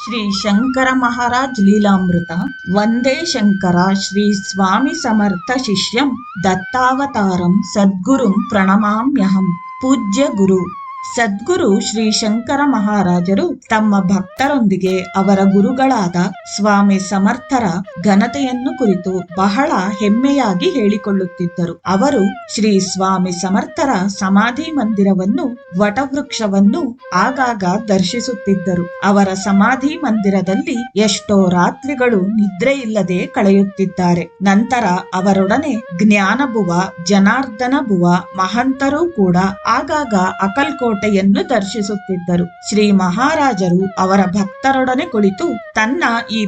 ಶ್ರೀ ಶಂಕರ ಮಹಾರಾಜ್ ಲೀಲಾಮೃತ ವಂದೇ ಶಂಕರ ಶ್ರೀ ಸ್ವಾಮಿ ಸಮರ್ಥ ಶಿಷ್ಯಂ ದತ್ತಾವತಾರಂ ಸದ್ಗುರುಂ ಪ್ರಣಮಾಮ್ಯಹಂ. ಪೂಜ್ಯ ಗುರು ಸದ್ಗುರು ಶ್ರೀ ಶಂಕರ ಮಹಾರಾಜರು ತಮ್ಮ ಭಕ್ತರೊಂದಿಗೆ ಅವರ ಗುರುಗಳಾದ ಸ್ವಾಮಿ ಸಮರ್ಥರ ಘನತೆಯನ್ನು ಕುರಿತು ಬಹಳ ಹೆಮ್ಮೆಯಾಗಿ ಹೇಳಿಕೊಳ್ಳುತ್ತಿದ್ದರು. ಅವರು ಶ್ರೀ ಸ್ವಾಮಿ ಸಮರ್ಥರ ಸಮಾಧಿ ಮಂದಿರವನ್ನು, ವಟವೃಕ್ಷವನ್ನು ಆಗಾಗ ದರ್ಶಿಸುತ್ತಿದ್ದರು. ಅವರ ಸಮಾಧಿ ಮಂದಿರದಲ್ಲಿ ಎಷ್ಟೋ ರಾತ್ರಿಗಳು ನಿದ್ರೆ ಇಲ್ಲದೆ ಕಳೆಯುತ್ತಿದ್ದಾರೆ. ನಂತರ ಅವರೊಡನೆ ಜ್ಞಾನಬುವ, ಜನಾರ್ದನ ಬುವ ಮಹಂತರೂ ಕೂಡ ಆಗಾಗ ಅಕಲ್ಕೋಟೆಯನ್ನು ದರ್ಶಿಸುತ್ತಿದ್ದರು. ಶ್ರೀ ಮಹಾರಾಜರು ಅವರ ಭಕ್ತರೊಡನೆ ಕುಳಿತು ತನ್ನ ಈ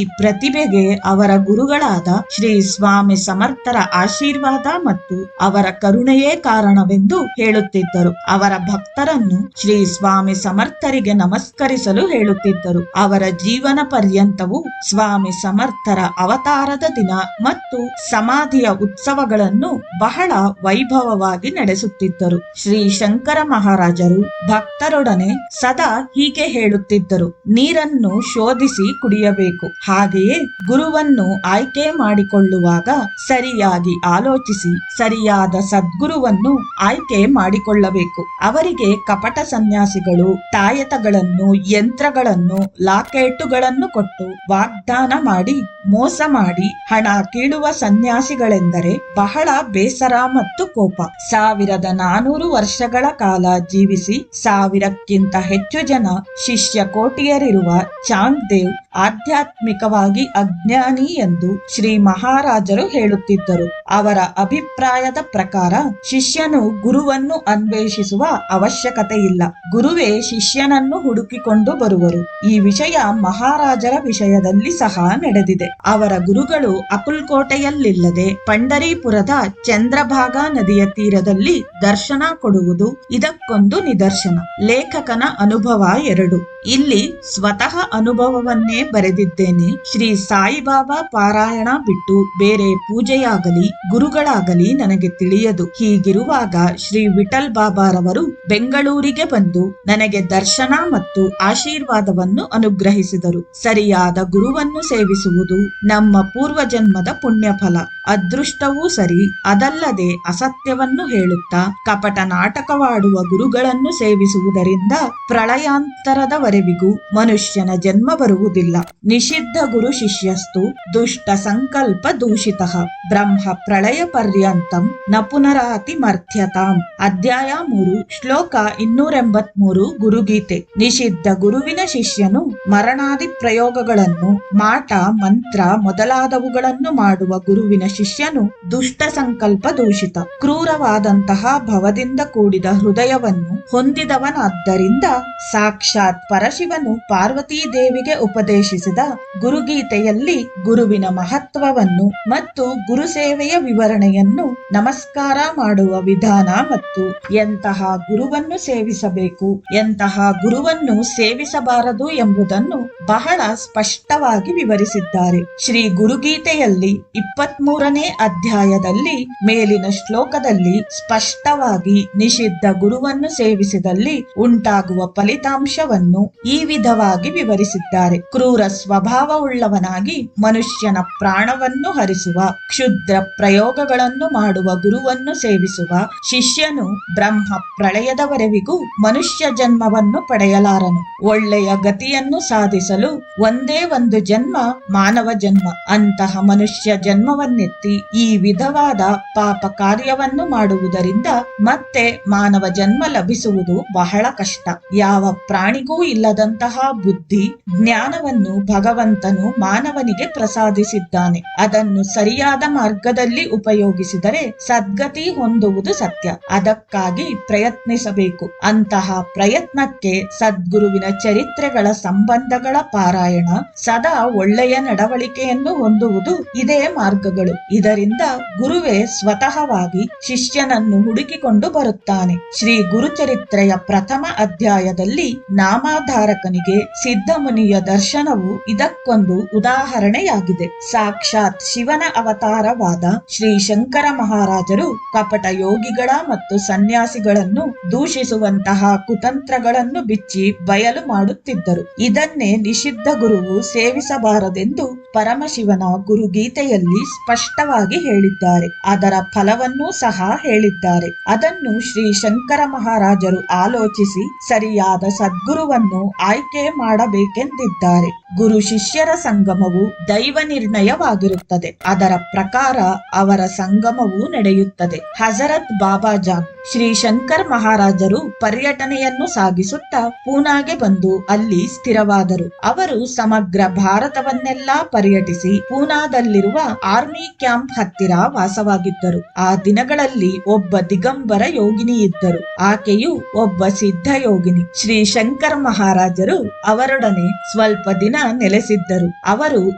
ಪ್ರತಿಭೆಗೆ ಅವರ ಗುರುಗಳಾದ ಶ್ರೀ ಸ್ವಾಮಿ ಸಮರ್ಥರ ಆಶೀರ್ವಾದ ಮತ್ತು ಅವರ ಕರುಣೆಯೇ ಕಾರಣವೆಂದು ಹೇಳುತ್ತಿದ್ದರು. ಅವರ ಭಕ್ತರನ್ನು ಶ್ರೀ ಸ್ವಾಮಿ ಸಮರ್ಥರಿಗೆ ನಮಸ್ಕರಿಸಲು ಹೇಳುತ್ತಿದ್ದರು. ಅವರ ಜೀವನ ಪರ್ಯಂತವೂ ಸ್ವಾಮಿ ಸಮರ್ಥರ ಅವತಾರದ ದಿನ ಮತ್ತು ಸಮಾಧಿಯ ಉತ್ಸವಗಳನ್ನು ಬಹಳ ವೈಭವವಾಗಿ ನಡೆಸುತ್ತಿದ್ದರು. ಶ್ರೀ ಶಂಕರ ಮಹಾರಾಜರು ಭಕ್ತರೊಡನೆ ಸದಾ ಹೀಗೆ ಹೇಳುತ್ತಿದ್ದರು: ನೀರನ್ನು ಶೋಧಿಸಿ ಕುಡಿಯಬೇಕು. ಹಾಗೆಯೇ ಗುರುವನ್ನು ಆಯ್ಕೆ ಮಾಡಿಕೊಳ್ಳುವಾಗ ಸರಿಯಾಗಿ ಆಲೋಚಿಸಿ ಸರಿಯಾದ ಸದ್ಗುರುವನ್ನು ಆಯ್ಕೆ ಮಾಡಿಕೊಳ್ಳಬೇಕು. ಅವರಿಗೆ ಕಪಟ ಸನ್ಯಾಸಿಗಳು ತಾಯತಗಳನ್ನು, ಯಂತ್ರಗಳನ್ನು, ಲಾಕೇಟುಗಳನ್ನು ಕೊಟ್ಟು ವಾಗ್ದಾನ ಮಾಡಿ ಮೋಸ ಮಾಡಿ ಹಣ ಕೀಳುವ ಸನ್ಯಾಸಿಗಳೆಂದರೆ ಬಹಳ ಬೇಸರ ಮತ್ತು ಕೋಪ. 1400 ವರ್ಷಗಳ ಕಾಲ ಜೀವಿಸಿ 1000ಕ್ಕಿಂತ ಹೆಚ್ಚು ಜನ ಶಿಷ್ಯ ಕೋಟಿಯರಿರುವ ಚಾಂಗ್ ದೇವ್ ಆಧ್ಯಾತ್ಮಿಕವಾಗಿ ಅಜ್ಞಾನಿ ಎಂದು ಶ್ರೀ ಮಹಾರಾಜರು ಹೇಳುತ್ತಿದ್ದರು. ಅವರ ಅಭಿಪ್ರಾಯದ ಪ್ರಕಾರ ಶಿಷ್ಯನು ಗುರುವನ್ನು ಅನ್ವೇಷಿಸುವ ಅವಶ್ಯಕತೆ ಇಲ್ಲ, ಗುರುವೇ ಶಿಷ್ಯನನ್ನು ಹುಡುಕಿಕೊಂಡು ಬರುವರು. ಈ ವಿಷಯ ಮಹಾರಾಜರ ವಿಷಯದಲ್ಲಿ ಸಹ ನಡೆದಿದೆ. ಅವರ ಗುರುಗಳು ಅಕಲ್ಕೋಟೆಯಲ್ಲಿಲ್ಲದೆ ಪಂಡರೀಪುರದ ಚಂದ್ರಭಾಗಾ ನದಿಯ ತೀರದಲ್ಲಿ ದರ್ಶನ ಕೊಡುವುದು ಇದಕ್ಕೊಂದು ನಿದರ್ಶನ. ಲೇಖಕನ ಅನುಭವ 2. ಇಲ್ಲಿ ಸ್ವತಃ ಅನುಭವವನ್ನೇ ಬರೆದಿದ್ದೇನೆ. ಶ್ರೀ ಸಾಯಿಬಾಬಾ ಪಾರಾಯಣ ಬಿಟ್ಟು ಬೇರೆ ಪೂಜೆಯಾಗಲಿ ಗುರುಗಳಾಗಲಿ ನನಗೆ ತಿಳಿಯದು. ಹೀಗಿರುವಾಗ ಶ್ರೀ ವಿಠಲ್ ಬಾಬಾರವರು ಬೆಂಗಳೂರಿಗೆ ಬಂದು ನನಗೆ ದರ್ಶನ ಮತ್ತು ಆಶೀರ್ವಾದವನ್ನು ಅನುಗ್ರಹಿಸಿದರು. ಸರಿಯಾದ ಗುರುವನ್ನು ಸೇವಿಸುವುದು ನಮ್ಮ ಪೂರ್ವಜನ್ಮದ ಪುಣ್ಯಫಲ. ಅದೃಷ್ಟವೂ ಸರಿ. ಅದಲ್ಲದೆ ಅಸತ್ಯವನ್ನು ಹೇಳುತ್ತಾ ಕಪಟ ನಾಟಕವಾಡುವ ಗುರುಗಳನ್ನು ಸೇವಿಸುವುದರಿಂದ ಪ್ರಳಯಾಂತರದವರೆವಿಗೂ ಮನುಷ್ಯನ ಜನ್ಮ ಬರುವುದಿಲ್ಲ. ನಿಷಿದ್ಧ ಗುರು ಶಿಷ್ಯಸ್ತು ದುಷ್ಟ ಸಂಕಲ್ಪ ದೂಷಿತಃ ಬ್ರಹ್ಮ ಪ್ರಳಯ ಪರ್ಯಂತಂ ನ ಪುನರಾತಿ ಮರ್ಥ್ಯತಾಂ. ಅಧ್ಯಾಯ 3 ಶ್ಲೋಕ 283 ಗುರುಗೀತೆ. ನಿಷಿದ್ಧ ಗುರುವಿನ ಶಿಷ್ಯನು ಮರಣಾದಿ ಪ್ರಯೋಗಗಳನ್ನು, ಮಾಟ ಮಂತ್ರ ಮೊದಲಾದವುಗಳನ್ನು ಮಾಡುವ ಗುರುವಿನ ಶಿಷ್ಯನು ದುಷ್ಟ ಸಂಕಲ್ಪ ದೂಷಿತ, ಕ್ರೂರವಾದಂತಹ ಭವದಿಂದ ಕೂಡಿದ ಹೃದಯವನ್ನು ಹೊಂದಿದವನಾದ್ದರಿಂದ ಸಾಕ್ಷಾತ್ ಪರಶಿವನು ಪಾರ್ವತೀ ದೇವಿಗೆ ಉಪದೇಶಿಸಿದ ಗುರುಗೀತೆಯಲ್ಲಿ ಗುರುವಿನ ಮಹತ್ವವನ್ನು ಮತ್ತು ಗುರು ಸೇವೆಯ ವಿವರಣೆಯನ್ನು, ನಮಸ್ಕಾರ ಮಾಡುವ ವಿಧಾನ ಮತ್ತು ಎಂತಹ ಗುರುವನ್ನು ಸೇವಿಸಬೇಕು, ಎಂತಹ ಗುರುವನ್ನು ಸೇವಿಸಬಾರದು ಎಂಬುದನ್ನು ಬಹಳ ಸ್ಪಷ್ಟವಾಗಿ ವಿವರಿಸಿದ್ದಾರೆ. ಶ್ರೀ ಗುರುಗೀತೆಯಲ್ಲಿ 23ನೇ ಅಧ್ಯಾಯದಲ್ಲಿ ಮೇಲಿನ ಶ್ಲೋಕದಲ್ಲಿ ಸ್ಪಷ್ಟವಾಗಿ ನಿಷಿದ್ಧ ಗುರುವನ್ನು ಸೇವಿಸಿದಲ್ಲಿ ಉಂಟಾಗುವ ಫಲಿತಾಂಶವನ್ನು ಈ ವಿಧವಾಗಿ ವಿವರಿಸಿದ್ದಾರೆ. ಕ್ರೂರ ಸ್ವಭಾವವುಳ್ಳವನಾಗಿ ಮನುಷ್ಯನ ಪ್ರಾಣವನ್ನು ಹರಿಸುವ ಕ್ಷುದ್ರ ಪ್ರಯೋಗಗಳನ್ನು ಮಾಡುವ ಗುರುವನ್ನು ಸೇವಿಸುವ ಶಿಷ್ಯನು ಬ್ರಹ್ಮ ಪ್ರಳಯದವರೆವಿಗೂ ಮನುಷ್ಯ ಜನ್ಮವನ್ನು ಪಡೆಯಲಾರನು. ಒಳ್ಳೆಯ ಗತಿಯನ್ನು ಸಾಧಿಸಲು ಒಂದೇ ಒಂದು ಜನ್ಮ ಮಾನವ ಜನ್ಮ. ಅಂತಹ ಮನುಷ್ಯ ಜನ್ಮವನ್ನೆತ್ತಿ ಈ ವಿಧವಾದ ಪಾಪ ಕಾರ್ಯವನ್ನು ಮಾಡುವುದರಿಂದ ಮತ್ತೆ ಮಾನವ ಜನ್ಮ ಲಭಿಸುವುದು ಬಹಳ ಕಷ್ಟ. ಯಾವ ಪ್ರಾಣಿಗೂ ಇಲ್ಲದಂತಹ ಬುದ್ಧಿ ಜ್ಞಾನವನ್ನು ಭಗವಂತನು ಮಾನವನಿಗೆ ಪ್ರಸಾದಿಸಿದ್ದಾನೆ. ಅದನ್ನು ಸರಿಯಾದ ಮಾರ್ಗದಲ್ಲಿ ಉಪಯೋಗಿಸಿದರೆ ಸದ್ಗತಿ ಹೊಂದುವುದು ಸತ್ಯ. ಅದಕ್ಕಾಗಿ ಪ್ರಯತ್ನಿಸಬೇಕು. ಅಂತಹ ಪ್ರಯತ್ನಕ್ಕೆ ಸದ್ಗುರುವಿನ ಚರಿತ್ರೆಗಳ ಸಂಬಂಧಗಳ ಪಾರಾಯಣ, ಸದಾ ಒಳ್ಳೆಯ ನಡವಳಿಕೆಯನ್ನು ಹೊಂದುವುದು ಇದೇ ಮಾರ್ಗಗಳು. ಇದರಿಂದ ಗುರುವೇ ಸ್ವತಃವಾಗಿ ಶಿಷ್ಯನನ್ನು ಹುಡುಕಿಕೊಂಡು ಬರುತ್ತಾನೆ. ಶ್ರೀ ಗುರುಚರಿತ್ರೆಯ ಪ್ರಥಮ ಅಧ್ಯಾಯದಲ್ಲಿ ನಾಮಾಧಾರಕನಿಗೆ ಸಿದ್ಧಮುನಿಯ ದರ್ಶನವು ಇದಕ್ಕೊಂದು ಉದಾಹರಣೆಯಾಗಿದೆ. ಸಾಕ್ಷಾತ್ ಶಿವನ ಅವತಾರವಾದ ಶ್ರೀ ಶಂಕರ ಮಹಾರಾಜರು ಕಪಟ ಯೋಗಿಗಳ ಮತ್ತು ಸನ್ಯಾಸಿಗಳನ್ನು ದೂಷಿಸುವಂತಹ ಕುತಂತ್ರಗಳನ್ನು ಬಿಚ್ಚಿ ಬಯಲು ಮಾಡುತ್ತಿದ್ದರು. ಇದನ್ನೇ ನಿಷಿದ್ಧ ಗುರುವು ಸೇವಿಸಬಾರದೆಂದು ಪರಮಶಿವನ ಗುರುಗೀತೆಯಲ್ಲಿ ಸ್ಪಷ್ಟವಾಗಿ ಹೇಳಿದ್ದಾರೆ. ಅದರ ಫಲವನ್ನೂ ಸಹ ಹೇಳಿದ್ದಾರೆ. ಅದನ್ನು ಶ್ರೀ ಶಂಕರ ಮಹಾರಾಜರು ಆಲೋಚಿಸಿ ಸರಿಯಾದ ಸದ್ಗುರುವನ್ನು ಆಯ್ಕೆ ಮಾಡಬೇಕೆಂದಿದ್ದಾರೆ. ಗುರು ಶಿಷ್ಯರ ಸಂಗಮವು ದೈವ ನಿರ್ಣಯವಾಗಿರುತ್ತದೆ. ಅದರ ಪ್ರಕಾರ ಅವರ ಸಂಗಮವು ನಡೆಯುತ್ತದೆ. ಹಜರತ್ ಬಾಬಾಜಾನ್ ಶ್ರೀ ಶಂಕರ್ ಮಹಾರಾಜರು ಪರ್ಯಟನೆಯನ್ನು ಸಾಗಿಸುತ್ತಾ ಪೂನಾಗೆ ಬಂದು ಅಲ್ಲಿ ಸ್ಥಿರವಾದರು. ಅವರು ಸಮಗ್ರ ಭಾರತವನ್ನೆಲ್ಲಾ ಪರ್ಯಟಿಸಿ ಪೂನಾದಲ್ಲಿರುವ ಆರ್ಮಿ ಕ್ಯಾಂಪ್ ಹತ್ತಿರ ವಾಸವಾಗಿದ್ದರು. ಆ ದಿನಗಳಲ್ಲಿ ಒಬ್ಬ ದಿಗಂಬರ ಯೋಗಿನಿ ಇದ್ದರು. ಆಕೆಯು ಒಬ್ಬ ಸಿದ್ಧ ಯೋಗಿನಿ. ಶ್ರೀ ಶಂಕರ್ ಮಹಾರಾಜರು ಅವರೊಡನೆ ಸ್ವಲ್ಪ ದಿನ ನೆಲೆಸಿದ್ದರು. ಅವರು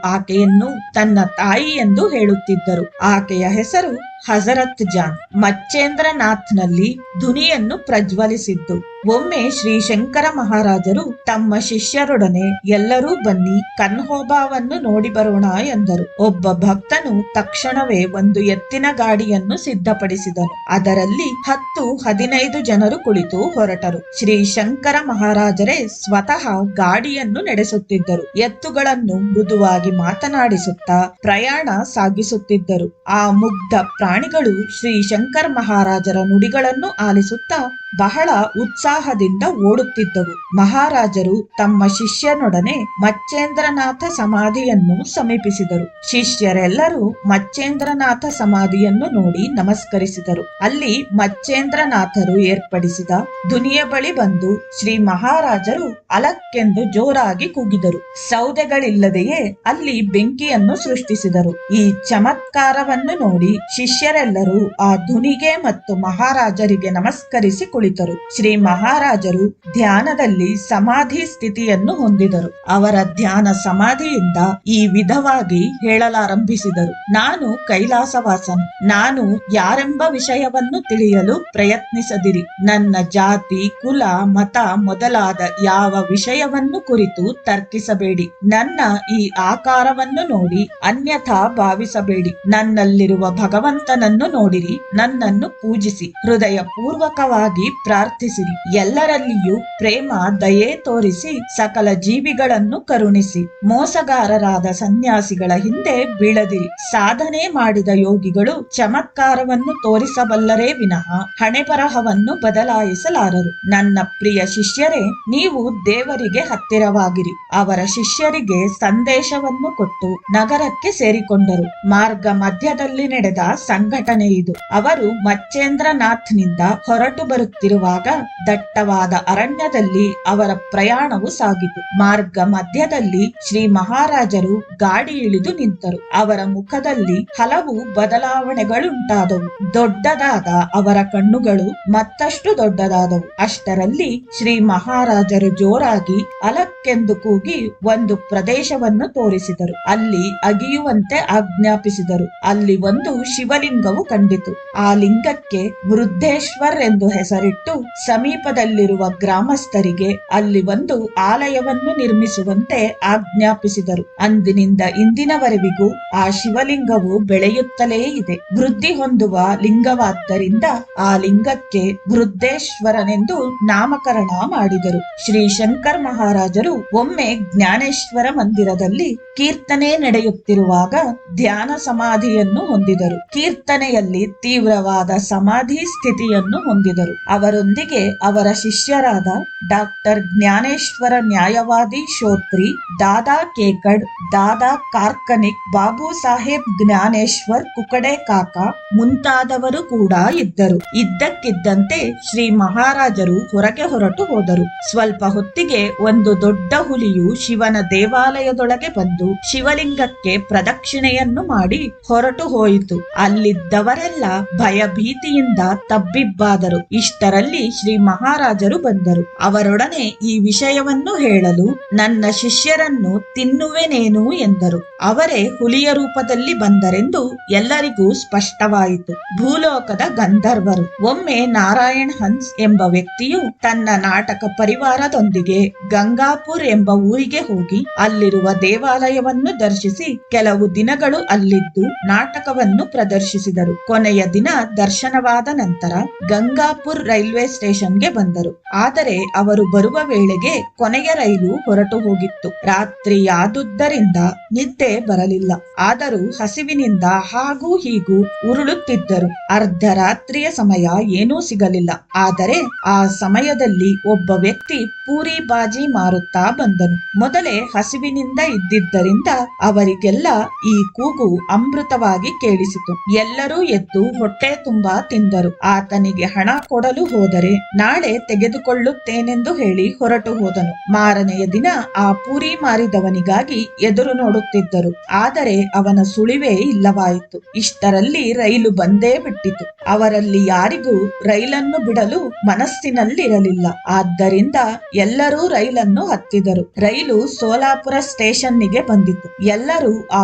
ಆಕೆಯನ್ನು ತನ್ನ ತಾಯಿ ಎಂದು ಹೇಳುತ್ತಿದ್ದರು. ಆಕೆಯ ಹೆಸರು ಹಜರತ್ ಜಾನ್. ಮಚ್ಚೇಂದ್ರನಾಥ್ನಲ್ಲಿ ಧ್ವನಿಯನ್ನು ಪ್ರಜ್ವಲಿಸಿದ್ದು. ಒಮ್ಮೆ ಶ್ರೀ ಶಂಕರ ಮಹಾರಾಜರು ತಮ್ಮ ಶಿಷ್ಯರೊಡನೆ ಎಲ್ಲರೂ ಬನ್ನಿ ಕನ್ಹೋಬಾವನ್ನು ನೋಡಿ ಬರೋಣ ಎಂದರು. ಒಬ್ಬ ಭಕ್ತನು ತಕ್ಷಣವೇ ಒಂದು ಎತ್ತಿನ ಗಾಡಿಯನ್ನು ಸಿದ್ಧಪಡಿಸಿದನು. ಅದರಲ್ಲಿ 10-15 ಜನರು ಕುಳಿತು ಹೊರಟರು. ಶ್ರೀ ಶಂಕರ ಮಹಾರಾಜರೇ ಸ್ವತಃ ಗಾಡಿಯನ್ನು ನಡೆಸುತ್ತಿದ್ದರು. ಎತ್ತುಗಳನ್ನು ಮೃದುವಾಗಿ ಮಾತನಾಡಿಸುತ್ತಾ ಪ್ರಯಾಣ ಸಾಗಿಸುತ್ತಿದ್ದರು. ಆ ಮುಗ್ಧ ಪ್ರಾಣಿಗಳು ಶ್ರೀ ಶಂಕರ್ ಮಹಾರಾಜರ ನುಡಿಗಳನ್ನು ಆಲಿಸುತ್ತಾ ಬಹಳ ಉತ್ಸಾಹದಿಂದ ಓಡುತ್ತಿದ್ದವು. ಮಹಾರಾಜರು ತಮ್ಮ ಶಿಷ್ಯನೊಡನೆ ಮಚ್ಚೇಂದ್ರನಾಥ ಸಮಾಧಿಯನ್ನು ಸಮೀಪಿಸಿದರು. ಶಿಷ್ಯರೆಲ್ಲರೂ ಮಚ್ಚೇಂದ್ರನಾಥ ಸಮಾಧಿಯನ್ನು ನೋಡಿ ನಮಸ್ಕರಿಸಿದರು. ಅಲ್ಲಿ ಮಚ್ಚೇಂದ್ರನಾಥರು ಏರ್ಪಡಿಸಿದ ಧ್ವನಿಯ ಬಳಿ ಬಂದು ಶ್ರೀ ಮಹಾರಾಜರು ಅಲಕ್ಕೆಂದು ಜೋರಾಗಿ ಕೂಗಿದರು. ಸೌದೆಗಳಿಲ್ಲದೆಯೇ ಅಲ್ಲಿ ಬೆಂಕಿಯನ್ನು ಸೃಷ್ಟಿಸಿದರು. ಈ ಚಮತ್ಕಾರವನ್ನು ನೋಡಿ ಶಿಷ್ಯರೆಲ್ಲರೂ ಆ ಧ್ವನಿಗೆ ಮತ್ತು ಮಹಾರಾಜರಿಗೆ ನಮಸ್ಕರಿಸಿ ಕುಳಿತರು. ಶ್ರೀ ಮಹಾರಾಜರು ಧ್ಯಾನದಲ್ಲಿ ಸಮಾಧಿ ಸ್ಥಿತಿಯನ್ನು ಹೊಂದಿದರು. ಅವರ ಧ್ಯಾನ ಸಮಾಧಿಯಿಂದ ಈ ವಿಧವಾಗಿ ಹೇಳಲಾರಂಭಿಸಿದರು. ನಾನು ಕೈಲಾಸವಾಸನು. ನಾನು ಯಾರೆಂಬ ವಿಷಯವನ್ನು ತಿಳಿಯಲು ಪ್ರಯತ್ನಿಸದಿರಿ. ನನ್ನ ಜಾತಿ, ಕುಲ, ಮತ ಮೊದಲಾದ ಯಾವ ವಿಷಯವನ್ನು ಕುರಿತು ತರ್ಕಿಸಬೇಡಿ. ನನ್ನ ಈ ಆಕಾರವನ್ನು ನೋಡಿ ಅನ್ಯಥಾ ಭಾವಿಸಬೇಡಿ. ನನ್ನಲ್ಲಿರುವ ಭಗವಂತನನ್ನು ನೋಡಿರಿ. ನನ್ನನ್ನು ಪೂಜಿಸಿ ಹೃದಯ ಪೂರ್ವಕವಾಗಿ ಪ್ರಾರ್ಥಿಸಿರಿ. ಎಲ್ಲರಲ್ಲಿಯೂ ಪ್ರೇಮ, ದಯೆ ತೋರಿಸಿ ಸಕಲ ಜೀವಿಗಳನ್ನು ಕರುಣಿಸಿ. ಮೋಸಗಾರರಾದ ಸನ್ಯಾಸಿಗಳ ಹಿಂದೆ ಬೀಳದಿರಿ. ಸಾಧನೆ ಮಾಡಿದ ಯೋಗಿಗಳು ಚಮತ್ಕಾರವನ್ನು ತೋರಿಸಬಲ್ಲರೇ ವಿನಃ ಹಣೆಬರಹವನ್ನು ಬದಲಾಯಿಸಲಾರರು. ನನ್ನ ಪ್ರಿಯ ಶಿಷ್ಯರೇ, ನೀವು ದೇವರಿಗೆ ಹತ್ತಿರವಾಗಿರಿ. ಅವರ ಶಿಷ್ಯರಿಗೆ ಸಂದೇಶವನ್ನು ಕೊಟ್ಟು ನಗರಕ್ಕೆ ಸೇರಿಕೊಂಡರು. ಮಾರ್ಗ ಮಧ್ಯದಲ್ಲಿ ನಡೆದ ಸಂಘಟನೆ ಇದು. ಅವರು ಮಚ್ಚೇಂದ್ರನಾಥ್ನಿಂದ ಹೊರಟು ಬರುತ್ತಿರುವಾಗ ದಟ್ಟವಾದ ಅರಣ್ಯದಲ್ಲಿ ಅವರ ಪ್ರಯಾಣವು ಸಾಗಿತು. ಮಾರ್ಗ ಮಧ್ಯದಲ್ಲಿ ಶ್ರೀ ಮಹಾರಾಜರು ಗಾಡಿ ಇಳಿದು ನಿಂತರು. ಅವರ ಮುಖದಲ್ಲಿ ಹಲವು ಬದಲಾವಣೆಗಳುಂಟಾದವು. ದೊಡ್ಡದಾದ ಅವರ ಕಣ್ಣುಗಳು ಮತ್ತಷ್ಟು ದೊಡ್ಡದಾದವು. ಅಷ್ಟರಲ್ಲಿ ಶ್ರೀ ಮಹಾರಾಜರು ಜೋರಾಗಿ ಅಲಕ್ಕೆಂದು ಕೂಗಿ ಒಂದು ಪ್ರದೇಶವನ್ನು ತೋರಿಸಿದರು. ಅಲ್ಲಿ ಅಗಿಯುವಂತೆ ಆಜ್ಞಾಪಿಸಿದರು. ಅಲ್ಲಿ ಒಂದು ಶಿವಲಿಂಗವು ಕಂಡಿತು. ಆ ಲಿಂಗಕ್ಕೆ ವೃದ್ಧೇಶ್ವರ್ ಎಂದು ಹೆಸರಿಟ್ಟು ಸಮೀಪದಲ್ಲಿರುವ ಗ್ರಾಮಸ್ಥರಿಗೆ ಅಲ್ಲಿ ಒಂದು ಆಲಯವನ್ನು ನಿರ್ಮಿಸುವಂತೆ ಆಜ್ಞಾಪಿಸಿದರು. ಅಂದಿನಿಂದ ಇಂದಿನವರೆವಿಗೂ ಆ ಶಿವಲಿಂಗವು ಬೆಳೆಯುತ್ತಲೇ ಇದೆ. ವೃದ್ಧಿ ಹೊಂದುವ ಲಿಂಗವಾದ್ದರಿಂದ ಆ ಲಿಂಗಕ್ಕೆ ವೃದ್ಧೇಶ್ವರನೆಂದು ನಾಮಕರಣ ಮಾಡಿದರು. ಶ್ರೀ ಶಂಕರ್ ಮಹಾರಾಜರು ಒಮ್ಮೆ ಜ್ಞಾನೇಶ್ವರ ಮಂದಿರದಲ್ಲಿ ಕೀರ್ತನೆ ನಡೆಯುತ್ತಿರುವಾಗ ಧ್ಯಾನ ಸಮಾಧಿಯನ್ನು ಹೊಂದಿದರು. ಕೀರ್ತನೆಯಲ್ಲಿ ತೀವ್ರವಾದ ಸಮಾಧಿ ಸ್ಥಿತಿಯನ್ನು ಹೊಂದಿದರು. ಅವರೊಂದಿಗೆ ಅವರ ಶಿಷ್ಯರಾದ ಡಾಕ್ಟರ್ ಜ್ಞಾನೇಶ್ವರ ನ್ಯಾಯವಾದಿ ಶೋತ್ರಿ, ದಾದಾ ಕೇಕಡ್, ದಾದಾ ಕಾರ್ಕನಿಕ್, ಬಾಬು ಸಾಹೇಬ್ ಜ್ಞಾನೇಶ್ವರ್ ಕುಕಡೆ ಕಾಕಾ ಮುಂತಾದವರು ಕೂಡ ಇದ್ದರು. ಇದ್ದಕ್ಕಿದ್ದಂತೆ ಶ್ರೀ ಮಹಾರಾಜರು ಹೊರಗೆ ಹೊರಟು ಹೋದರು. ಸ್ವಲ್ಪ ಹೊತ್ತಿಗೆ ಒಂದು ದೊಡ್ಡ ಹುಲಿಯು ಶಿವನ ದೇವಾಲಯದೊಳಗೆ ಬಂದು ಶಿವಲಿಂಗಕ್ಕೆ ಪ್ರದಕ್ಷಿಣೆಯನ್ನು ಮಾಡಿ ಹೊರಟು ಹೋಯಿತು. ಅಲ್ಲಿದ್ದವರೆಲ್ಲ ಭಯಭೀತಿಯಿಂದ ತಬ್ಬಿಬ್ಬಾದರು. ಇಷ್ಟರಲ್ಲಿ ಶ್ರೀ ಮಹಾರಾಜರು ಬಂದರು. ಅವರೊಡನೆ ಈ ವಿಷಯವನ್ನು ಹೇಳಲು ನನ್ನ ಶಿಷ್ಯರನ್ನು ತಿನ್ನುವೆನೇನು ಎಂದರು. ಅವರೇ ಹುಲಿಯ ರೂಪದಲ್ಲಿ ಬಂದರೆಂದು ಎಲ್ಲರಿಗೂ ಸ್ಪಷ್ಟವಾಯಿತು. ಭೂಲೋಕದ ಗಂಧರ್ವರು. ಒಮ್ಮೆ ನಾರಾಯಣ್ ಹನ್ಸ್ ಎಂಬ ವ್ಯಕ್ತಿಯು ತನ್ನ ನಾಟಕ ಪರಿವಾರದೊಂದಿಗೆ ಗಂಗಾಪುರ್ ಎಂಬ ಊರಿಗೆ ಹೋಗಿ ಅಲ್ಲಿರುವ ದೇವಾಲಯವನ್ನು ದರ್ಶಿಸಿ ಕೆಲವು ದಿನಗಳು ಅಲ್ಲಿದ್ದು ನಾಟಕವನ್ನು ಪ್ರದರ್ಶಿಸಿ ಸಂತೋಷಿಸಿದರು. ಕೊನೆಯ ದಿನ ದರ್ಶನವಾದ ನಂತರ ಗಂಗಾಪುರ್ ರೈಲ್ವೆ ಸ್ಟೇಷನ್ಗೆ ಬಂದರು. ಆದರೆ ಅವರು ಬರುವ ವೇಳೆಗೆ ಕೊನೆಯ ರೈಲು ಹೊರಟು ಹೋಗಿತ್ತು. ರಾತ್ರಿಯಾದುದರಿಂದ ನಿದ್ದೆ ಬರಲಿಲ್ಲ. ಆದರೂ ಹಸಿವಿನಿಂದ ಹಾಗೂ ಹೀಗೂ ಉರುಳುತ್ತಿದ್ದರು. ಅರ್ಧರಾತ್ರಿಯ ಸಮಯ ಏನೂ ಸಿಗಲಿಲ್ಲ. ಆದರೆ ಆ ಸಮಯದಲ್ಲಿ ಒಬ್ಬ ವ್ಯಕ್ತಿ ಪೂರಿ ಬಾಜಿ ಮಾರುತ್ತಾ ಬಂದನು. ಮೊದಲೇ ಹಸಿವಿನಿಂದ ಇದ್ದಿದ್ದರಿಂದ ಅವರಿಗೆಲ್ಲ ಈ ಕೂಗು ಅಮೃತವಾಗಿ ಕೇಳಿಸಿತು. ಎಲ್ಲರೂ ಎದ್ದು ಹೊಟ್ಟೆ ತುಂಬಾ ತಿಂದರು. ಆತನಿಗೆ ಹಣ ಕೊಡಲು ಹೋದರೆ ನಾಳೆ ತೆಗೆದುಕೊಳ್ಳುತ್ತೇನೆಂದು ಹೇಳಿ ಹೊರಟು ಹೋದನು. ಮಾರನೆಯ ದಿನ ಆ ಪೂರಿ ಮಾರಿದವನಿಗಾಗಿ ಎದುರು ನೋಡುತ್ತಿದ್ದರು. ಆದರೆ ಅವನ ಸುಳಿವೇ ಇಲ್ಲವಾಯಿತು. ಇಷ್ಟರಲ್ಲಿ ರೈಲು ಬಂದೇ ಬಿಟ್ಟಿತು. ಅವರಲ್ಲಿ ಯಾರಿಗೂ ರೈಲನ್ನು ಬಿಡಲು ಮನಸ್ಸಿನಲ್ಲಿರಲಿಲ್ಲ. ಆದ್ದರಿಂದ ಎಲ್ಲರೂ ರೈಲನ್ನು ಹತ್ತಿದರು. ರೈಲು ಸೋಲಾಪುರ ಸ್ಟೇಷನ್ನಿಗೆ ಬಂದಿತು. ಎಲ್ಲರೂ ಆ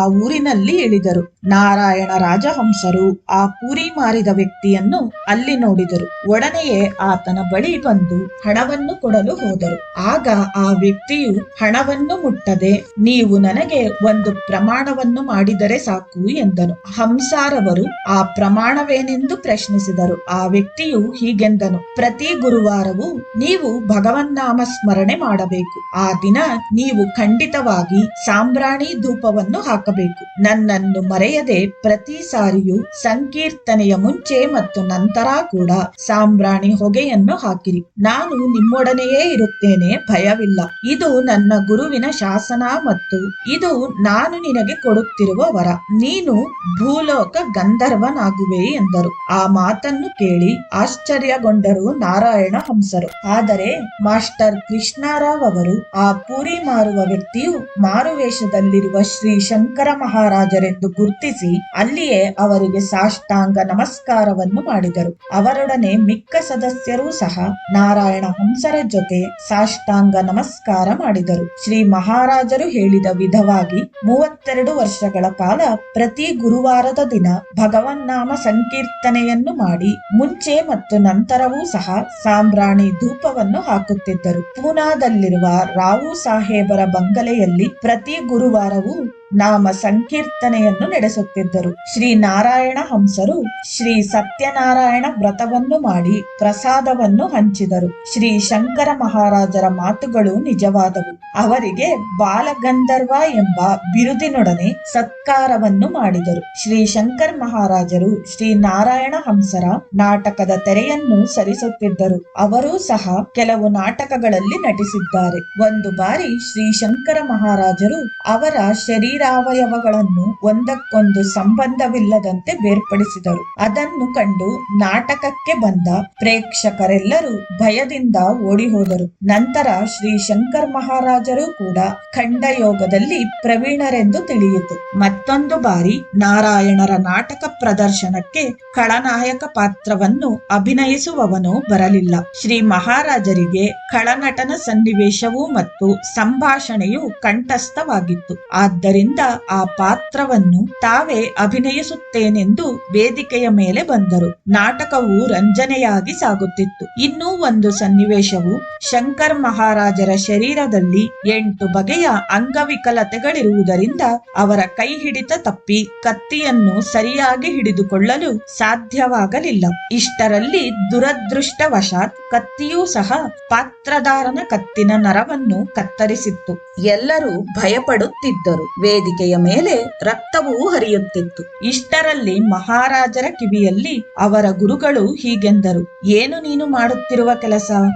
ಊರಿನಲ್ಲಿ ಇಳಿದರು. ನಾರಾಯಣ ರಾಜಹಂಸರು ಆ ಪೂರಿ ಮಾರಿದ ವ್ಯಕ್ತಿಯನ್ನು ಅಲ್ಲಿ ನೋಡಿದರು. ಒಡನೆಯೇ ಆತನ ಬಳಿ ಬಂದು ಹಣವನ್ನು ಕೊಡಲು ಹೋದರು. ಆಗ ಆ ವ್ಯಕ್ತಿಯು ಹಣವನ್ನು ಮುಟ್ಟದೆ, ನೀವು ನನಗೆ ಒಂದು ಪ್ರಮಾಣವನ್ನು ಮಾಡಿದರೆ ಸಾಕು ಎಂದನು. ಹಂಸಾರವರು ಆ ಪ್ರಮಾಣವೇನೆಂದು ಪ್ರಶ್ನಿಸಿದರು. ಆ ವ್ಯಕ್ತಿಯು ಹೀಗೆಂದನು, ಪ್ರತಿ ಗುರುವಾರವೂ ನೀವು ಭಗವನ್ನಾಮ ಸ್ಮರಣೆ ಮಾಡಬೇಕು. ಆ ದಿನ ನೀವು ಖಂಡಿತವಾಗಿ ಸಾಂಬ್ರಾಣಿ ಧೂಪವನ್ನು ಹಾಕಬೇಕು. ನನ್ನನ್ನು ಮರೆಯದೆ ಪ್ರತಿ ಸಾರಿಯೂ ಸಂಕೀರ್ತನೆಯ ಮುಂಚೆ ಮತ್ತು ನಂತರ ಕೂಡ ಸಾಂಬ್ರಾಣಿ ಹೊಗೆಯನ್ನು ಹಾಕಿರಿ. ನಾನು ನಿಮ್ಮೊಡನೆಯೇ ಇರುತ್ತೇನೆ, ಭಯವಿಲ್ಲ. ಇದು ನನ್ನ ಗುರುವಿನ ಶಾಸನ ಮತ್ತು ಇದು ನಾನು ನಿನಗೆ ಕೊಡುತ್ತಿರುವ ವರ. ನೀನು ಭೂಲೋಕ ಗಂಧರ್ವನಾಗುವೆ ಎಂದರು. ಆ ಮಾತನ್ನು ಕೇಳಿ ಆಶ್ಚರ್ಯಗೊಂಡರು ನಾರಾಯಣ ಹಂಸರು. ಆದರೆ ಮಾಸ್ಟರ್ ಕೃಷ್ಣರಾವ್ ಅವರು ಆ ಪೂರಿ ಮಾರುವ ವ್ಯಕ್ತಿಯು ಮಾರುವೇಷದಲ್ಲಿರುವ ಶ್ರೀ ಶಂಕರ ಮಹಾರಾಜರೆಂದು ಗುರ್ತಿಸಿ ಅಲ್ಲಿಯೇ ಅವರಿಗೆ ಸಾಷ್ಟಾಂಗ ನಮಸ್ಕಾರವನ್ನು ಮಾಡಿದರು. ಅವರೊಡನೆ ಮಿಕ್ಕ ಸದಸ್ಯರೂ ಸಹ ನಾರಾಯಣ ಹಂಸರ ಜೊತೆ ಸಾಷ್ಟಾಂಗ ನಮಸ್ಕಾರ ಮಾಡಿದರು. ಶ್ರೀ ಮಹಾರಾಜರು ಹೇಳಿದ ವಿಧವಾಗಿ 32 ವರ್ಷಗಳ ಕಾಲ ಪ್ರತಿ ಗುರುವಾರದ ದಿನ ಭಗವನ್ನಾಮ ಸಂಕೀರ್ತನೆಯನ್ನು ಮಾಡಿ ಮುಂಚೆ ಮತ್ತು ನಂತರವೂ ಸಹ ಸಾಂಬ್ರಾಣಿ ಧೂಪವನ್ನು ಹಾಕುತ್ತಿದ್ದರು. ಪೂನಾದಲ್ಲಿರುವ ರಾವು ಸಾಹೇಬರ ಬಂಗಲೆಯಲ್ಲಿ ಪ್ರತಿ ಗುರುವಾರವೂ ನಾಮ ಸಂಕೀರ್ತನೆಯನ್ನು ನಡೆಸುತ್ತಿದ್ದರು. ಶ್ರೀ ನಾರಾಯಣ ಹಂಸರು ಶ್ರೀ ಸತ್ಯನಾರಾಯಣ ವ್ರತವನ್ನು ಮಾಡಿ ಪ್ರಸಾದವನ್ನು ಹಂಚಿದರು. ಶ್ರೀ ಶಂಕರ ಮಹಾರಾಜರ ಮಾತುಗಳು ನಿಜವಾದವು. ಅವರಿಗೆ ಬಾಲಗಂಧರ್ವ ಎಂಬ ಬಿರುದಿನೊಡನೆ ಸತ್ಕಾರವನ್ನು ಮಾಡಿದರು. ಶ್ರೀ ಶಂಕರ್ ಮಹಾರಾಜರು ಶ್ರೀ ನಾರಾಯಣ ಹಂಸರ ನಾಟಕದ ತೆರೆಯನ್ನು ಸರಿಸುತ್ತಿದ್ದರು. ಅವರೂ ಸಹ ಕೆಲವು ನಾಟಕಗಳಲ್ಲಿ ನಟಿಸಿದ್ದಾರೆ. ಒಂದು ಬಾರಿ ಶ್ರೀ ಶಂಕರ ಮಹಾರಾಜರು ಅವರ ಶರೀರಾವಯವಗಳನ್ನು ಒಂದಕ್ಕೊಂದು ಸಂಬಂಧವಿಲ್ಲದಂತೆ ಬೇರ್ಪಡಿಸಿದರು. ಅದನ್ನು ಕಂಡು ನಾಟಕಕ್ಕೆ ಬಂದ ಪ್ರೇಕ್ಷಕರೆಲ್ಲರೂ ಭಯದಿಂದ ಓಡಿ ಹೋದರು. ನಂತರ ಶ್ರೀ ಶಂಕರ್ ಮಹಾರಾಜರು ಕೂಡ ಖಂಡಯೋಗದಲ್ಲಿ ಪ್ರವೀಣರೆಂದು ತಿಳಿಯಿತು. ಮತ್ತೊಂದು ಬಾರಿ ನಾರಾಯಣರ ನಾಟಕ ಪ್ರದರ್ಶನಕ್ಕೆ ಖಳನಾಯಕ ಪಾತ್ರವನ್ನು ಅಭಿನಯಿಸುವವನು ಬರಲಿಲ್ಲ. ಶ್ರೀ ಮಹಾರಾಜರಿಗೆ ಖಳನಟನ ಸನ್ನಿವೇಶವೂ ಮತ್ತು ಸಂಭಾಷಣೆಯು ಕಂಠಸ್ಥವಾಗಿತ್ತು. ಆದ್ದರಿಂದ ಆ ಪಾತ್ರವನ್ನು ತಾವೇ ಅಭಿನಯಿಸುತ್ತೇನೆಂದು ವೇದಿಕೆಯ ಮೇಲೆ ಬಂದರು. ನಾಟಕವು ರಂಜನೆಯಾಗಿ ಸಾಗುತ್ತಿತ್ತು. ಇನ್ನೂ ಒಂದು ಸನ್ನಿವೇಶವು ಶಂಕರ್ ಮಹಾರಾಜರ ಶರೀರದಲ್ಲಿ 8 ಬಗೆಯ ಅಂಗವಿಕಲತೆಗಳಿರುವುದರಿಂದ ಅವರ ಕೈ ಹಿಡಿತ ತಪ್ಪಿ ಕತ್ತಿಯನ್ನು ಸರಿಯಾಗಿ ಹಿಡಿದುಕೊಳ್ಳಲು ಸಾಧ್ಯವಾಗಲಿಲ್ಲ. ಇಷ್ಟರಲ್ಲಿ ದುರದೃಷ್ಟವಶಾತ್ ಕತ್ತಿಯೂ ಸಹ ಪಾತ್ರಧಾರನ ಕತ್ತಿನ ನರವನ್ನು ಕತ್ತರಿಸಿತ್ತು. ಎಲ್ಲರೂ ಭಯಪಡುತ್ತಿದ್ದರು. ವೇದಿಕೆಯ ಮೇಲೆ ರಕ್ತವೂ ಹರಿಯುತ್ತಿತ್ತು. ಇಷ್ಟರಲ್ಲಿ ಮಹಾರಾಜರ ಕಿವಿಯಲ್ಲಿ ಅವರ ಗುರುಗಳು ಹೀಗೆಂದರು, ಏನು ನೀನು ಮಾಡುತ್ತಿರುವ ಕೆಲಸ?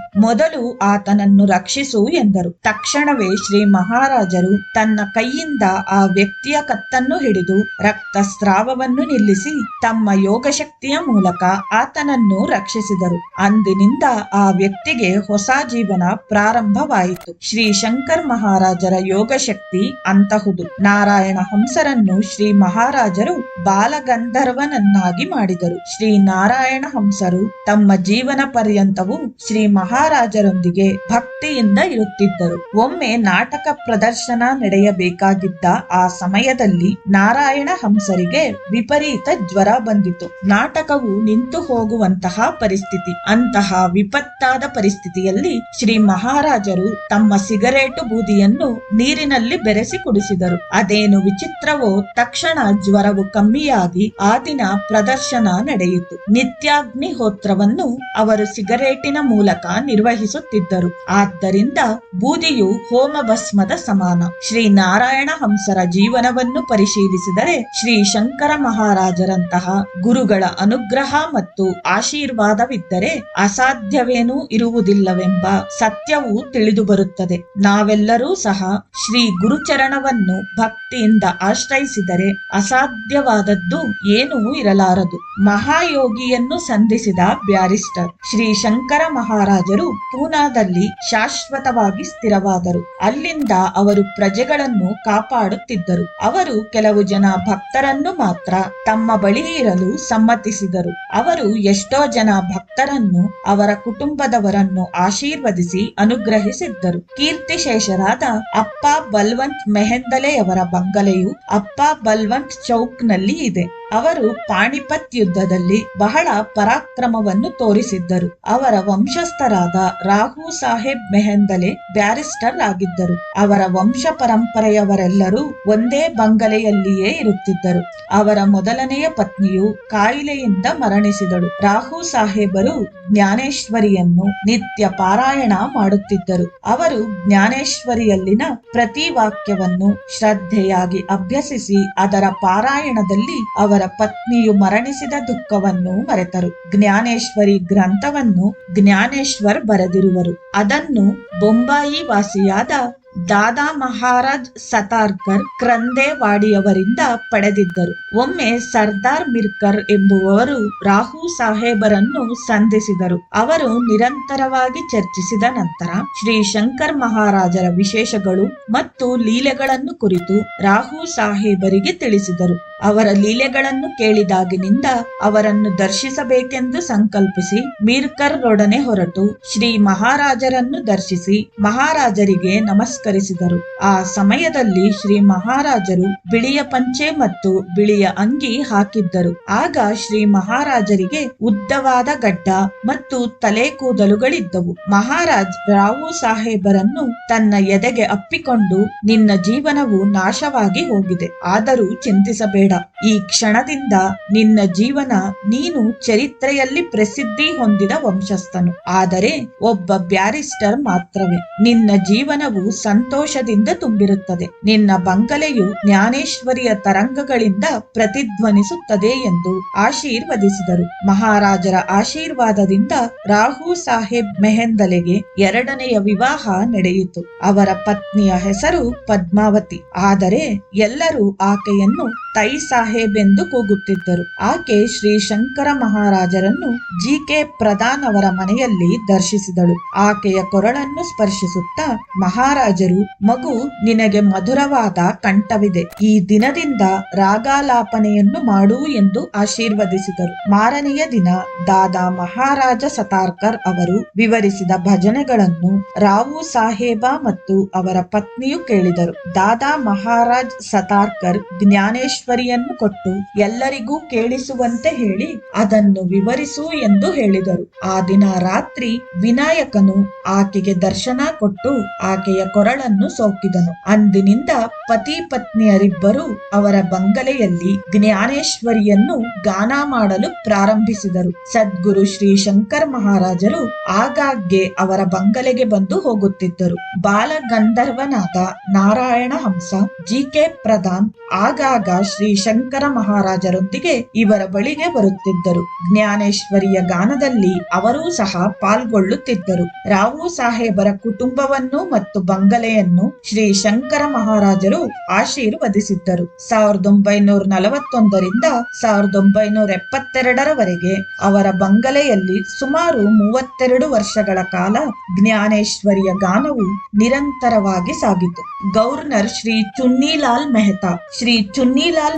ಮೊದಲು ಆತನನ್ನು ರಕ್ಷಿಸು ಎಂದರು. ತಕ್ಷಣವೇ ಶ್ರೀ ಮಹಾರಾಜರು ತನ್ನ ಕೈಯಿಂದ ಆ ವ್ಯಕ್ತಿಯ ಕತ್ತನ್ನು ಹಿಡಿದು ರಕ್ತಸ್ರಾವವನ್ನು ನಿಲ್ಲಿಸಿ ತಮ್ಮ ಯೋಗಶಕ್ತಿಯ ಮೂಲಕ ಆತನನ್ನು ರಕ್ಷಿಸಿದರು. ಅಂದಿನಿಂದ ಆ ವ್ಯಕ್ತಿಗೆ ಹೊಸ ಜೀವನ ಪ್ರಾರಂಭವಾಯಿತು. ಶ್ರೀ ಶಂಕರ್ ಮಹಾರಾಜರ ಯೋಗಶಕ್ತಿ ಅಂತಹುದು. ನಾರಾಯಣ ಹಂಸರನ್ನು ಶ್ರೀ ಮಹಾರಾಜರು ಬಾಲಗಂಧರ್ವನನ್ನಾಗಿ ಮಾಡಿದರು. ಶ್ರೀ ನಾರಾಯಣ ಹಂಸರು ತಮ್ಮ ಜೀವನ ಪರ್ಯಂತವೂ ಶ್ರೀ ಮಹಾರಾಜರೊಂದಿಗೆ ಭಕ್ತಿಯಿಂದ ಇರುತ್ತಿದ್ದರು. ಒಮ್ಮೆ ನಾಟಕ ಪ್ರದರ್ಶನ ನಡೆಯಬೇಕಾಗಿದ್ದ ಆ ಸಮಯದಲ್ಲಿ ನಾರಾಯಣ ಹಂಸರಿಗೆ ವಿಪರೀತ ಜ್ವರ ಬಂದಿತು. ನಾಟಕವು ನಿಂತು ಹೋಗುವಂತಹ ಪರಿಸ್ಥಿತಿ. ಅಂತಹ ವಿಪತ್ತಾದ ಪರಿಸ್ಥಿತಿಯಲ್ಲಿ ಶ್ರೀ ಮಹಾರಾಜರು ತಮ್ಮ ಸಿಗರೇಟು ಬೂದಿಯನ್ನು ನೀರಿನಲ್ಲಿ ಬೆರೆಸಿ ಕುಡಿಸಿದರು. ಅದೇನು ವಿಚಿತ್ರವೋ, ತಕ್ಷಣ ಜ್ವರವು ಕಮ್ಮಿಯಾಗಿ ಆ ದಿನ ಪ್ರದರ್ಶನ ನಡೆಯಿತು. ನಿತ್ಯಾಗ್ನಿಹೋತ್ರವನ್ನು ಅವರು ಸಿಗರೇಟಿನ ಮೂಲಕ ನಿರ್ವಹಿಸುತ್ತಿದ್ದರು. ಆದ್ದರಿಂದ ಬೂದಿಯು ಹೋಮ ಭಸ್ಮದ ಸಮಾನ. ಶ್ರೀ ನಾರಾಯಣ ಹಂಸರ ಜೀವನವನ್ನು ಪರಿಶೀಲಿಸಿದರೆ ಶ್ರೀ ಶಂಕರ ಮಹಾರಾಜರಂತಹ ಗುರುಗಳ ಅನುಗ್ರಹ ಮತ್ತು ಆಶೀರ್ವಾದವಿದ್ದರೆ ಅಸಾಧ್ಯವೇನೂ ಇರುವುದಿಲ್ಲವೆಂಬ ಸತ್ಯವು ತಿಳಿದು ಬರುತ್ತದೆ. ನಾವೆಲ್ಲರೂ ಸಹ ಶ್ರೀ ಗುರುಚರಣವನ್ನು ಭಕ್ತಿಯಿಂದ ಆಶ್ರಯಿಸಿದರೆ ಅಸಾಧ್ಯವಾದದ್ದು ಏನೂ ಇರಲಾರದು. ಮಹಾಯೋಗಿಯನ್ನು ಸಂಧಿಸಿದ ಬ್ಯಾರಿಸ್ಟರ್ ಶ್ರೀ ಶಂಕರ ಮಹಾರಾಜರು ಪೂನಾದಲ್ಲಿ ಶಾಶ್ವತವಾಗಿ ಸ್ಥಿರವಾದರು. ಅಲ್ಲಿಂದ ಅವರು ಪ್ರಜೆಗಳನ್ನು ಕಾಪಾಡುತ್ತಿದ್ದರು. ಅವರು ಕೆಲವು ಜನ ಭಕ್ತರನ್ನು ಮಾತ್ರ ತಮ್ಮ ಬಳಿ ಇರಲು ಸಮ್ಮತಿಸಿದರು. ಅವರು ಎಷ್ಟೋ ಜನ ಭಕ್ತರನ್ನು, ಅವರ ಕುಟುಂಬದವರನ್ನು ಆಶೀರ್ವದಿಸಿ ಅನುಗ್ರಹಿಸಿದ್ದರು. ಕೀರ್ತಿಶೇಷರಾದ ಅಪ್ಪ ಬಲ್ವಂತ್ ಮೆಹೆಂದಲೆಯವರ ಬಂಗಲೆಯು ಅಪ್ಪ ಬಲ್ವಂತ್ ಚೌಕ್ನಲ್ಲಿ ಇದೆ. ಅವರು ಪಾಣಿಪತ್ ಯುದ್ಧದಲ್ಲಿ ಬಹಳ ಪರಾಕ್ರಮವನ್ನು ತೋರಿಸಿದ್ದರು. ಅವರ ವಂಶಸ್ಥರಾದ ರಾಹು ಸಾಹೇಬ್ ಮೆಹೆಂದಲೆ ಬ್ಯಾರಿಸ್ಟರ್ ಆಗಿದ್ದರು. ಅವರ ವಂಶ ಪರಂಪರೆಯವರೆಲ್ಲರೂ ಒಂದೇ ಬಂಗಲೆಯಲ್ಲಿಯೇ ಇರುತ್ತಿದ್ದರು. ಅವರ ಮೊದಲನೆಯ ಪತ್ನಿಯು ಕಾಯಿಲೆಯಿಂದ ಮರಣಿಸಿದಳು. ರಾಹು ಸಾಹೇಬರು ಜ್ಞಾನೇಶ್ವರಿಯನ್ನು ನಿತ್ಯ ಪಾರಾಯಣ ಮಾಡುತ್ತಿದ್ದರು. ಅವರು ಜ್ಞಾನೇಶ್ವರಿಯಲ್ಲಿನ ಪ್ರತಿ ವಾಕ್ಯವನ್ನು ಶ್ರದ್ಧೆಯಾಗಿ ಅಭ್ಯಸಿಸಿ ಅದರ ಪಾರಾಯಣದಲ್ಲಿ ಅವರ ಪತ್ನಿಯು ಮರಣಿಸಿದ ದುಃಖವನ್ನು ಮರೆತರು. ಜ್ಞಾನೇಶ್ವರಿ ಗ್ರಂಥವನ್ನು ಜ್ಞಾನೇಶ್ವರ್ ಬರೆದಿರುವರು. ಅದನ್ನು ಬೊಂಬಾಯಿ ವಾಸಿಯಾದ ದಾದಾ ಮಹಾರಾಜ್ ಸತಾರ್ಕರ್ ಕ್ರಂದೇವಾಡಿಯವರಿಂದ ಪಡೆದಿದ್ದರು. ಒಮ್ಮೆ ಸರ್ದಾರ್ ಮಿರ್ಕರ್ ಎಂಬುವವರು ರಾಹು ಸಾಹೇಬರನ್ನು ಸಂಧಿಸಿದರು. ಅವರು ನಿರಂತರವಾಗಿ ಚರ್ಚಿಸಿದ ನಂತರ ಶ್ರೀ ಶಂಕರ್ ಮಹಾರಾಜರ ವಿಶೇಷಗಳು ಮತ್ತು ಲೀಲೆಗಳನ್ನು ಕುರಿತು ರಾಹು ಸಾಹೇಬರಿಗೆ ತಿಳಿಸಿದರು. ಅವರ ಲೀಲೆಗಳನ್ನು ಕೇಳಿದಾಗಿನಿಂದ ಅವರನ್ನು ದರ್ಶಿಸಬೇಕೆಂದು ಸಂಕಲ್ಪಿಸಿ ಮಿರ್ಕರ್ ರೊಡನೆ ಹೊರಟು ಶ್ರೀ ಮಹಾರಾಜರನ್ನು ದರ್ಶಿಸಿ ಮಹಾರಾಜರಿಗೆ ನಮಸ್ಕರಿಸಿದರು. ಆ ಸಮಯದಲ್ಲಿ ಶ್ರೀ ಮಹಾರಾಜರು ಬಿಳಿಯ ಪಂಚೆ ಮತ್ತು ಬಿಳಿಯ ಅಂಗಿ ಹಾಕಿದ್ದರು. ಆಗ ಶ್ರೀ ಮಹಾರಾಜರಿಗೆ ಉದ್ದವಾದ ಗಡ್ಡ ಮತ್ತು ತಲೆ ಕೂದಲುಗಳಿದ್ದವು. ಮಹಾರಾಜ್ ರಾವು ಸಾಹೇಬರನ್ನು ತನ್ನ ಎದೆಗೆ ಅಪ್ಪಿಕೊಂಡು, ನಿನ್ನ ಜೀವನವು ನಾಶವಾಗಿ ಹೋಗಿದೆ, ಆದರೂ ಚಿಂತಿಸಬೇಡ. ಈ ಕ್ಷಣದಿಂದ ನಿನ್ನ ಜೀವನ, ನೀನು ಚರಿತ್ರೆಯಲ್ಲಿ ಪ್ರಸಿದ್ಧಿ ಹೊಂದಿದ ವಂಶಸ್ಥನು, ಆದರೆ ಒಬ್ಬ ಬ್ಯಾರಿಸ್ಟರ್ ಮಾತ್ರವೇ. ನಿನ್ನ ಜೀವನವು ಸಂತೋಷದಿಂದ ತುಂಬಿರುತ್ತದೆ. ನಿನ್ನ ಬಂಗಲೆಯು ಜ್ಞಾನೇಶ್ವರಿಯ ತರಂಗಗಳಿಂದ ಪ್ರತಿಧ್ವನಿಸುತ್ತದೆ ಎಂದು ಆಶೀರ್ವದಿಸಿದರು. ಮಹಾರಾಜರ ಆಶೀರ್ವಾದದಿಂದ ರಾಹು ಸಾಹೇಬ್ ಮೆಹೆಂದಲೆಗೆ ಎರಡನೆಯ ವಿವಾಹ ನಡೆಯಿತು. ಅವರ ಪತ್ನಿಯ ಹೆಸರು ಪದ್ಮಾವತಿ. ಆದರೆ ಎಲ್ಲರೂ ಆಕೆಯನ್ನು ತೈ ಸಾಹೇಬ್ ಎಂದು ಕೂಗುತ್ತಿದ್ದರು. ಆಕೆ ಶ್ರೀ ಶಂಕರ ಮಹಾರಾಜರನ್ನು ಜಿ.ಕೆ. ಪ್ರಧಾನ್ ಅವರ ಮನೆಯಲ್ಲಿ ದರ್ಶಿಸಿದಳು. ಆಕೆಯ ಕೊರಳನ್ನು ಸ್ಪರ್ಶಿಸುತ್ತಾ, ಮಹಾರಾಜರು, ಮಗು, ನಿನಗೆ ಮಧುರವಾದ ಕಂಠವಿದೆ, ಈ ದಿನದಿಂದ ರಾಗಾಲಾಪನೆಯನ್ನು ಮಾಡು ಎಂದು ಆಶೀರ್ವದಿಸಿದರು. ಮಾರನೆಯ ದಿನ ದಾದಾ ಮಹಾರಾಜ ಸತಾರ್ಕರ್ ಅವರು ವಿವರಿಸಿದ ಭಜನೆಗಳನ್ನು ರಾವು ಸಾಹೇಬ ಮತ್ತು ಅವರ ಪತ್ನಿಯು ಕೇಳಿದರು. ದಾದಾ ಮಹಾರಾಜ್ ಸತಾರ್ಕರ್ ಜ್ಞಾನೇಶ್ವರಿಯನ್ನು ಕೊಟ್ಟು ಎಲ್ಲರಿಗೂ ಕೇಳಿಸುವಂತೆ ಹೇಳಿ ಅದನ್ನು ವಿವರಿಸು ಎಂದು ಹೇಳಿದರು. ಆ ದಿನ ರಾತ್ರಿ ವಿನಾಯಕನು ಆಕೆಗೆ ದರ್ಶನ ಕೊಟ್ಟು ಆಕೆಯ ಕೊರಳನ್ನು ಸೋಕಿದನು. ಅಂದಿನಿಂದ ಪತಿ ಪತ್ನಿಯರಿಬ್ಬರು ಅವರ ಬಂಗಲೆಯಲ್ಲಿ ಜ್ಞಾನೇಶ್ವರಿಯನ್ನು ಗಾನ ಮಾಡಲು ಪ್ರಾರಂಭಿಸಿದರು. ಸದ್ಗುರು ಶ್ರೀ ಶಂಕರ್ ಮಹಾರಾಜರು ಆಗಾಗ್ಗೆ ಅವರ ಬಂಗಲೆಗೆ ಬಂದು ಹೋಗುತ್ತಿದ್ದರು. ಬಾಲಗಂಧರ್ವನಾದ ನಾರಾಯಣ ಹಂಸ, ಜಿ.ಕೆ. ಪ್ರಧಾನ್ ಆಗಾಗ ಶ್ರೀ ಶಂಕರ ಮಹಾರಾಜರೊಂದಿಗೆ ಇವರ ಬಳಿಗೆ ಬರುತ್ತಿದ್ದರು. ಜ್ಞಾನೇಶ್ವರಿಯ ಗಾನದಲ್ಲಿ ಅವರೂ ಸಹ ಪಾಲ್ಗೊಳ್ಳುತ್ತಿದ್ದರು. ರಾವು ಸಾಹೇಬರ ಕುಟುಂಬವನ್ನು ಮತ್ತು ಬಂಗಲೆಯನ್ನು ಶ್ರೀ ಶಂಕರ ಮಹಾರಾಜರು ಆಶೀರ್ವದಿಸಿದ್ದರು. 1941ರಿಂದ 1972ರವರೆಗೆ ಅವರ ಬಂಗಲೆಯಲ್ಲಿ ಸುಮಾರು 32 ವರ್ಷಗಳ ಕಾಲ ಜ್ಞಾನೇಶ್ವರಿಯ ಗಾನವು ನಿರಂತರವಾಗಿ ಸಾಗಿತು. ಗವರ್ನರ್ ಶ್ರೀ ಚುನ್ನಿಲಾಲ್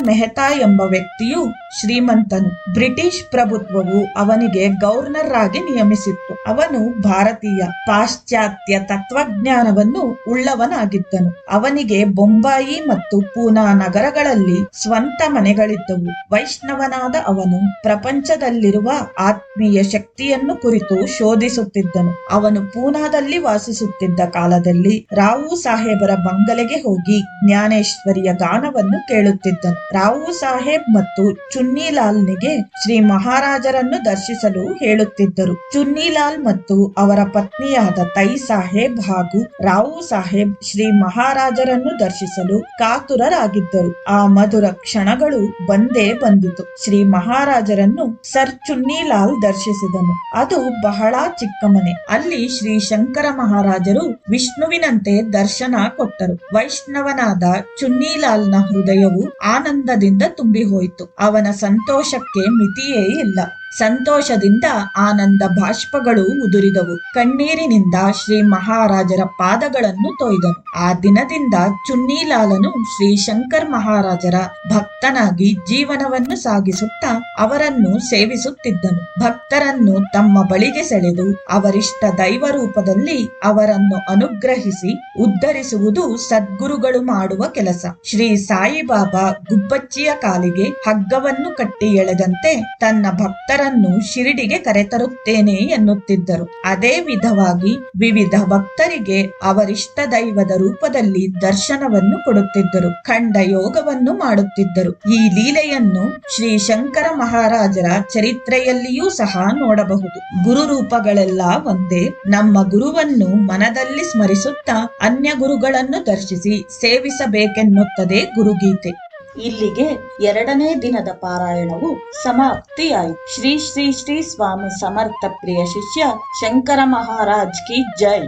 ಮೆಹ್ತಾ ಮೆಹ್ತಾ ಎಂಬ ವ್ಯಕ್ತಿಯು ಶ್ರೀಮಂತನು. ಬ್ರಿಟಿಷ್ ಪ್ರಭುತ್ವವು ಅವನಿಗೆ ಗವರ್ನರ್ ಆಗಿ ನಿಯಮಿಸಿತ್ತು. ಅವನು ಭಾರತೀಯ ಪಾಶ್ಚಾತ್ಯ ತತ್ವಜ್ಞಾನವನ್ನು ಉಳ್ಳವನಾಗಿದ್ದನು. ಅವನಿಗೆ ಬೊಂಬಾಯಿ ಮತ್ತು ಪೂನಾ ನಗರಗಳಲ್ಲಿ ಸ್ವಂತ ಮನೆಗಳಿದ್ದವು. ವೈಷ್ಣವನಾದ ಅವನು ಪ್ರಪಂಚದಲ್ಲಿರುವ ಆತ್ಮೀಯ ಶಕ್ತಿಯನ್ನು ಕುರಿತು ಶೋಧಿಸುತ್ತಿದ್ದನು. ಅವನು ಪೂನಾದಲ್ಲಿ ವಾಸಿಸುತ್ತಿದ್ದ ಕಾಲದಲ್ಲಿ ರಾವು ಸಾಹೇಬರ ಬಂಗಲೆಗೆ ಹೋಗಿ ಜ್ಞಾನೇಶ್ವರಿಯ ಗಾನವನ್ನು ಕೇಳುತ್ತಿದ್ದನು. ರಾವು ಸಾಹೇಬ್ ಮತ್ತು ಚುನ್ನಿಲಾಲ್ನಿಗೆ ಶ್ರೀ ಮಹಾರಾಜರನ್ನು ದರ್ಶಿಸಲು ಹೇಳುತ್ತಿದ್ದರು. ಚುನ್ನಿಲಾಲ್ ಮತ್ತು ಅವರ ಪತ್ನಿಯಾದ ತೈ ಸಾಹೇಬ್ ಹಾಗೂ ರಾವು ಸಾಹೇಬ್ ಶ್ರೀ ಮಹಾರಾಜರನ್ನು ದರ್ಶಿಸಲು ಕಾತುರರಾಗಿದ್ದರು. ಆ ಮಧುರ ಕ್ಷಣಗಳು ಬಂದೇ ಬಂದಿತು. ಶ್ರೀ ಮಹಾರಾಜರನ್ನು ಸರ್ ಚುನ್ನಿಲಾಲ್ ದರ್ಶಿಸಿದನು. ಅದು ಬಹಳ ಚಿಕ್ಕ ಮನೆ. ಅಲ್ಲಿ ಶ್ರೀ ಶಂಕರ ಮಹಾರಾಜರು ವಿಷ್ಣುವಿನಂತೆ ದರ್ಶನ ಕೊಟ್ಟರು. ವೈಷ್ಣವನಾದ ಚುನ್ನಿಲಾಲ್ನ ಹೃದಯವು ಆನಂದದಿಂದ ತುಂಬಿ ಹೋಯಿತು. ಅವನ ಸಂತೋಷಕ್ಕೆ ಮಿತಿಯೇ ಇಲ್ಲ. ಸಂತೋಷದಿಂದ ಆನಂದ ಬಾಷ್ಪಗಳು ಉದುರಿದವು. ಕಣ್ಣೀರಿನಿಂದ ಶ್ರೀ ಮಹಾರಾಜರ ಪಾದಗಳನ್ನು ತೊಯ್ದನು. ಆ ದಿನದಿಂದ ಚುನ್ನಿಲಾಲನು ಶ್ರೀ ಶಂಕರ್ ಮಹಾರಾಜರ ಭಕ್ತನಾಗಿ ಜೀವನವನ್ನು ಸಾಗಿಸುತ್ತಾ ಅವರನ್ನು ಸೇವಿಸುತ್ತಿದ್ದನು. ಭಕ್ತರನ್ನು ತಮ್ಮ ಬಳಿಗೆ ಸೆಳೆದು ಅವರಿಷ್ಟ ದೈವ ರೂಪದಲ್ಲಿ ಅವರನ್ನು ಅನುಗ್ರಹಿಸಿ ಉದ್ಧರಿಸುವುದು ಸದ್ಗುರುಗಳು ಮಾಡುವ ಕೆಲಸ. ಶ್ರೀ ಸಾಯಿಬಾಬಾ ಗುಬ್ಬಚ್ಚಿಯ ಕಾಲಿಗೆ ಹಗ್ಗವನ್ನು ಕಟ್ಟಿ ಎಳೆದಂತೆ ತನ್ನ ಭಕ್ತರನ್ನು ಶಿರಡಿಗೆ ಕರೆತರುತ್ತೇನೆ ಎನ್ನುತ್ತಿದ್ದರು. ಅದೇ ವಿಧವಾಗಿ ವಿವಿಧ ಭಕ್ತರಿಗೆ ಅವರಿಷ್ಟ ದೈವದ ರೂಪದಲ್ಲಿ ದರ್ಶನವನ್ನು ಕೊಡುತ್ತಿದ್ದರು. ಖಂಡ ಯೋಗವನ್ನು ಮಾಡುತ್ತಿದ್ದರು. ಈ ಲೀಲೆಯನ್ನು ಶ್ರೀ ಶಂಕರ ಮಹಾರಾಜರ ಚರಿತ್ರೆಯಲ್ಲಿಯೂ ಸಹ ನೋಡಬಹುದು. ಗುರು ರೂಪಗಳೆಲ್ಲ ಒಂದೇ. ನಮ್ಮ ಗುರುವನ್ನು ಮನದಲ್ಲಿ ಸ್ಮರಿಸುತ್ತಾ ಅನ್ಯ ಗುರುಗಳನ್ನು ದರ್ಶಿಸಿ ಸೇವಿಸಬೇಕೆನ್ನುತ್ತದೆ ಗುರುಗೀತೆ. ಇಲ್ಲಿಗೆ 2ನೇ ದಿನದ ಪಾರಾಯಣವು ಸಮಾಪ್ತಿಯಾಯಿತು. ಶ್ರೀ ಶ್ರೀ ಶ್ರೀ ಸ್ವಾಮಿ ಸಮರ್ಥ ಪ್ರಿಯ ಶಿಷ್ಯ ಶಂಕರ ಮಹಾರಾಜ್ ಕಿ ಜೈ.